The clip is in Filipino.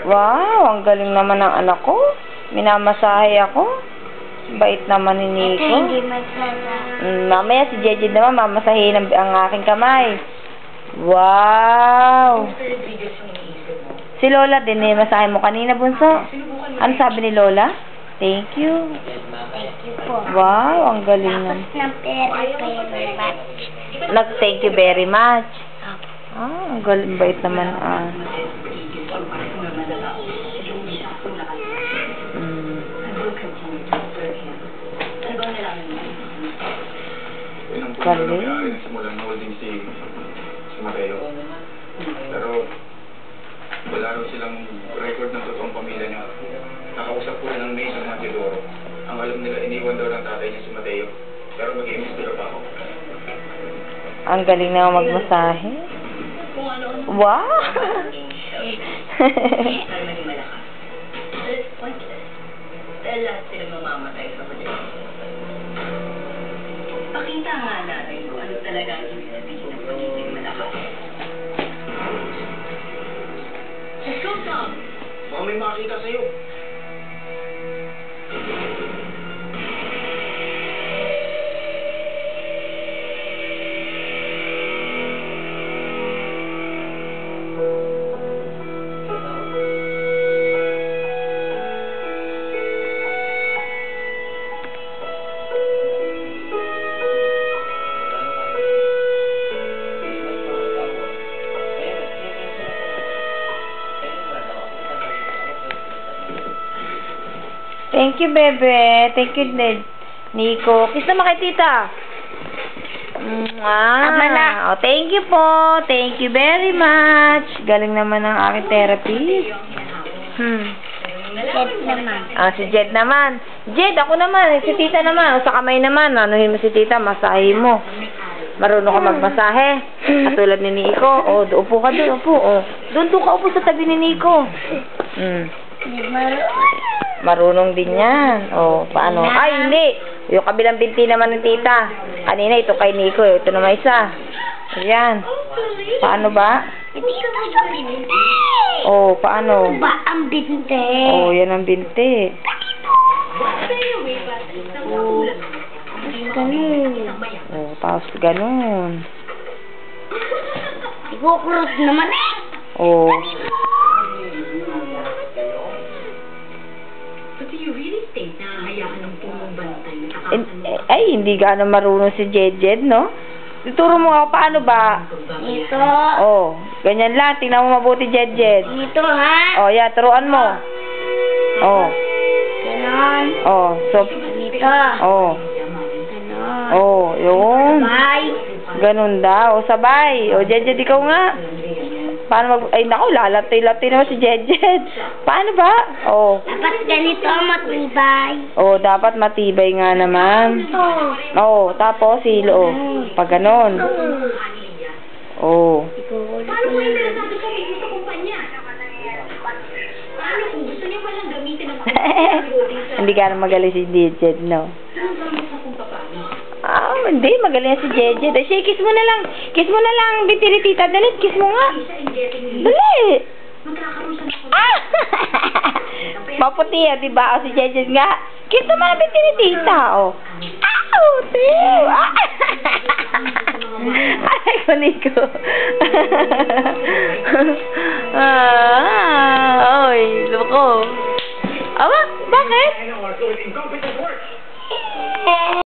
Wow, ang galing naman ng anak ko. Minamasahe ako. Bait naman ni Nico. Hindi masala. Mamaya si Jeje naman mamasahin ang aking kamay. Wow! Si Lola din eh, masahe mo kanina, bunso. Ano sabi ni Lola? Thank you. Thank you po. Wow, ang galing naman. Nag-thank you very much. Ang galing, bait naman. Galing. Simulan na holding si Mateo. Pero wala raw silang record ng totoong pamilya niya. Nakausap ko ng May sa mga Teodoro. Ang alam nila, iniwan daw ng tatay niya si Mateo. Pero mag-iimbestiga pa ako. Ang galing na magmasahe. Wow! Dahil lahat sila mamamatay sa kanila. Pakita nga natin kung ano talaga ang ibig sabihin ng pagiging malakas. Let's go, Tom! Baka may makakita sa'yo. Thank you, bebe. Thank you, Nico. Kiss naman kay tita. Tama na. Oh, thank you po. Thank you very much. Galing naman ang aking therapy. Jed naman. Si Jed naman. Jed, ako naman. Si tita naman. O, sa kamay naman. Anuhin mo si tita, masahe mo. Marunong ka magmasahe. Katulad ni Nico. O, upo ka doon. Upo. O, doon ka upo sa tabi ni Nico. Marunong din yan. O, paano? Ay, hindi. Yung kabilang binti naman ng tita. Kanina, ito kay Nico. Ito naman isa. Ayan. Paano ba? Hindi ko sa binti. O, paano? Ba ang binti? O, yan ang binti. Ganun. O, tapos ganun. Ikukurot naman eh. O. So do you really think na hayaan ng pumong bantay na takasan mo? Ay, hindi gaano marunong si Jed, no? Ituro mo nga, paano ba? Ito. Oh, ganyan lang. Tingnan mo mabuti, Jed. Ito ha. Oh, yeah, turuan mo. Oh. Ganon. Oh, so, Ito. oh. Ganon. Oh, yun. Bye. Ganun daw. Sabay. Oh, Jed, ikaw nga. Paano mag... Ay, naku, lalatay-latay naman si Jed. Paano ba? Oh. Dapat ganito matibay. Oh, dapat matibay nga naman. Oh, tapos hilo. Oh. Pag ganon. Oh. Paano mo yung sinasabi sa mismo sa kumpanya? Paano kung gusto niyo palang gamitin ang Hindi ka na magaling si Jed, no? Hindi. Magaling si Jed. Sige, kiss mo na lang. Kiss mo na lang, bitiri tita. Dali, kiss mo nga. Dali. Maputi yan, diba? O, si Jed nga. Kiss naman ang bitiri tita, oh. Tiw! Ay, ko, Nico. Oy, loko. Awa, bakit?